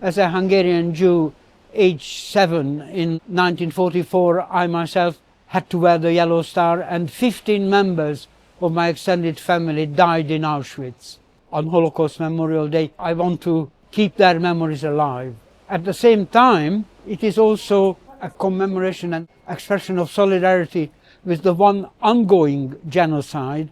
As a Hungarian Jew, aged 7 in 1944, I myself had to wear the yellow star, and 15 members of my extended family died in Auschwitz. On Holocaust Memorial Day, I want to keep their memories alive. At the same time, it is also a commemoration and expression of solidarity with the one ongoing genocide,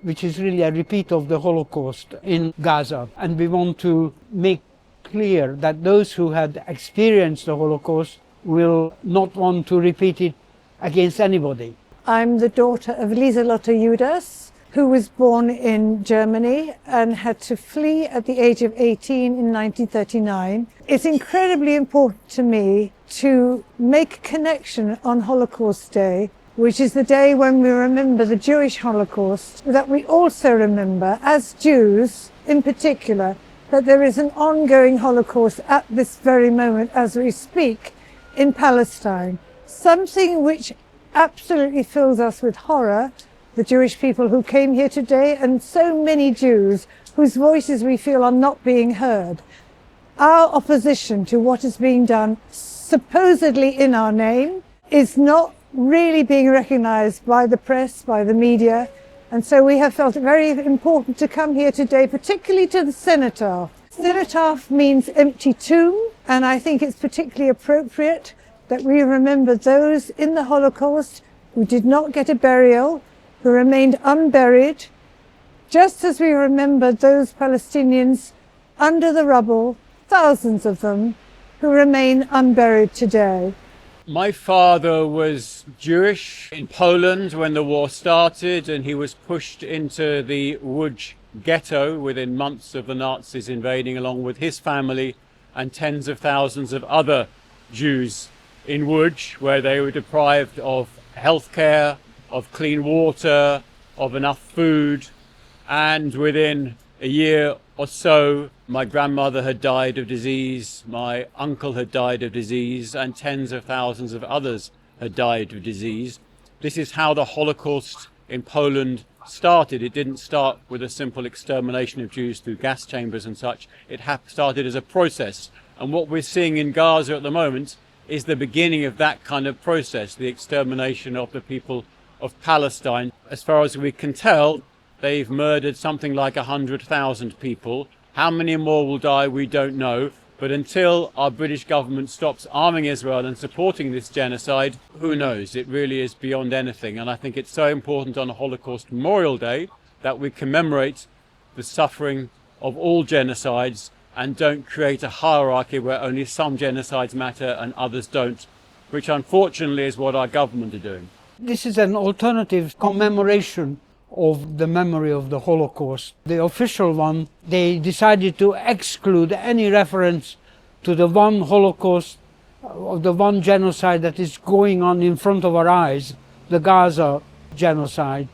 which is really a repeat of the Holocaust in Gaza. And we want to make clear that those who had experienced the Holocaust will not want to repeat it against anybody. I'm the daughter of Lieselotte Judas, who was born in Germany and had to flee at the age of 18 in 1939. It's incredibly important to me to make a connection on Holocaust Day, which is the day when we remember the Jewish Holocaust, that we also remember, as Jews in particular, that there is an ongoing Holocaust at this very moment as we speak in Palestine. Something which absolutely fills us with horror, the Jewish people who came here today, and so many Jews whose voices we feel are not being heard. Our opposition to what is being done, supposedly in our name, is not really being recognized by the press, by the media, and so we have felt it very important to come here today, particularly to the cenotaph. Cenotaph means empty tomb, and I think it's particularly appropriate that we remember those in the Holocaust who did not get a burial, who remained unburied, just as we remember those Palestinians under the rubble, thousands of them, who remain unburied today. My father was Jewish in Poland when the war started, and he was pushed into the Łódź ghetto within months of the Nazis invading, along with his family and tens of thousands of other Jews in Łódź, where they were deprived of healthcare, of clean water, of enough food. And within a year or so, my grandmother had died of disease, my uncle had died of disease, and tens of thousands of others had died of disease. This is how the Holocaust in Poland started. It didn't start with a simple extermination of Jews through gas chambers and such. It started as a process. And what we're seeing in Gaza at the moment is the beginning of that kind of process, the extermination of the people of Palestine. As far as we can tell, they've murdered something like 100,000 people. How many more will die, we don't know. But until our British government stops arming Israel and supporting this genocide, who knows? It really is beyond anything. And I think it's so important on Holocaust Memorial Day that we commemorate the suffering of all genocides and don't create a hierarchy where only some genocides matter and others don't, which unfortunately is what our government are doing. This is an alternative commemoration of the memory of the Holocaust. The official one, they decided to exclude any reference to the one Holocaust, of the one genocide that is going on in front of our eyes, the Gaza genocide.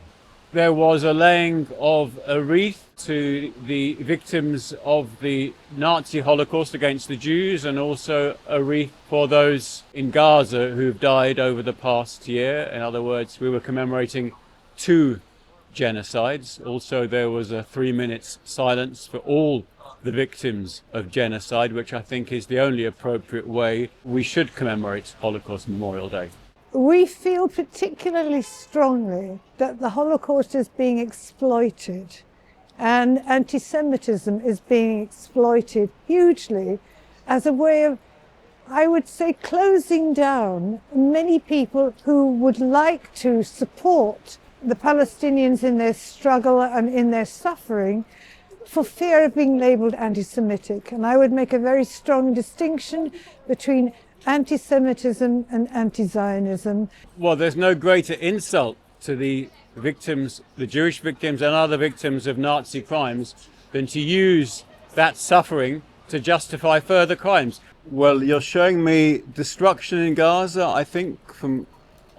There was a laying of a wreath to the victims of the Nazi Holocaust against the Jews, and also a wreath for those in Gaza who've died over the past year. In other words, we were commemorating two genocides. Also, there was a 3 minutes silence for all the victims of genocide, which I think is the only appropriate way we should commemorate Holocaust Memorial Day. We feel particularly strongly that the Holocaust is being exploited and anti-Semitism is being exploited hugely as a way of, I would say, closing down many people who would like to support the Palestinians in their struggle and in their suffering for fear of being labelled anti-Semitic. And I would make a very strong distinction between anti-Semitism and anti-Zionism. Well, there's no greater insult to the victims, the Jewish victims and other victims of Nazi crimes, than to use that suffering to justify further crimes. Well, you're showing me destruction in Gaza, I think, from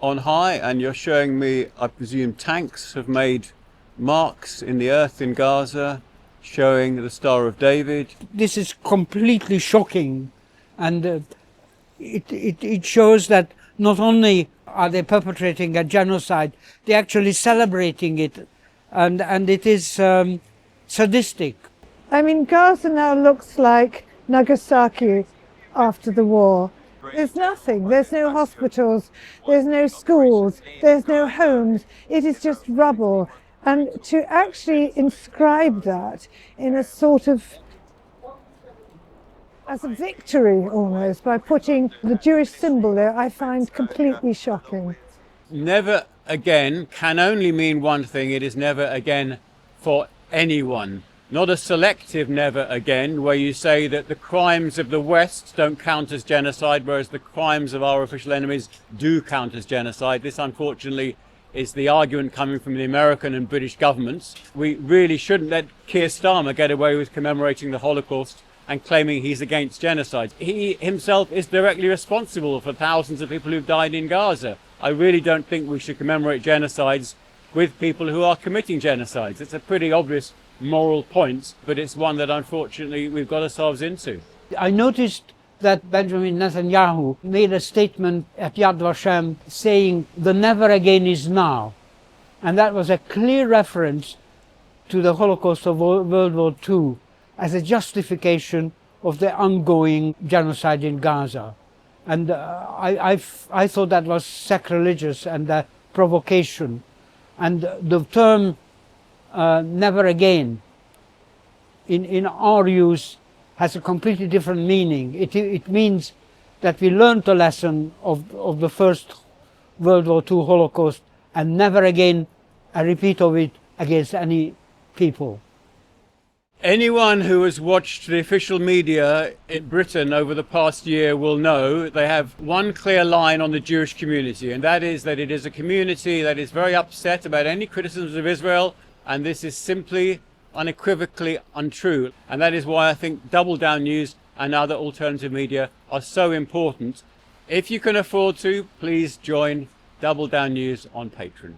on high, and you're showing me, I presume, tanks have made marks in the earth in Gaza, showing the Star of David. This is completely shocking, and it shows that not only are they perpetrating a genocide, they're actually celebrating it, and it is sadistic. I mean, Gaza now looks like Nagasaki after the war. There's nothing. There's no hospitals, there's no schools, there's no homes. It is just rubble. And to actually inscribe that in a sort of, as a victory almost, by putting the Jewish symbol there, I find completely shocking. Never again can only mean one thing. It is never again for anyone. Not a selective never again, where you say that the crimes of the West don't count as genocide, whereas the crimes of our official enemies do count as genocide. This, unfortunately, is the argument coming from the American and British governments. We really shouldn't let Keir Starmer get away with commemorating the Holocaust and claiming he's against genocide. He himself is directly responsible for thousands of people who've died in Gaza. I really don't think we should commemorate genocides with people who are committing genocides. It's a pretty obvious moral point, but it's one that unfortunately we've got ourselves into. I noticed that Benjamin Netanyahu made a statement at Yad Vashem saying the never again is now. And that was a clear reference to the Holocaust of World War II as a justification of the ongoing genocide in Gaza. And I thought that was sacrilegious and a provocation. And the term never again in our use has a completely different meaning. It means that we learned the lesson of the First World War II Holocaust and never again a repeat of it against any people. Anyone who has watched the official media in Britain over the past year will know they have one clear line on the Jewish community, and that is that it is a community that is very upset about any criticisms of Israel, and this is simply unequivocally untrue. And that is why I think Double Down News and other alternative media are so important. If you can afford to, please join Double Down News on Patreon.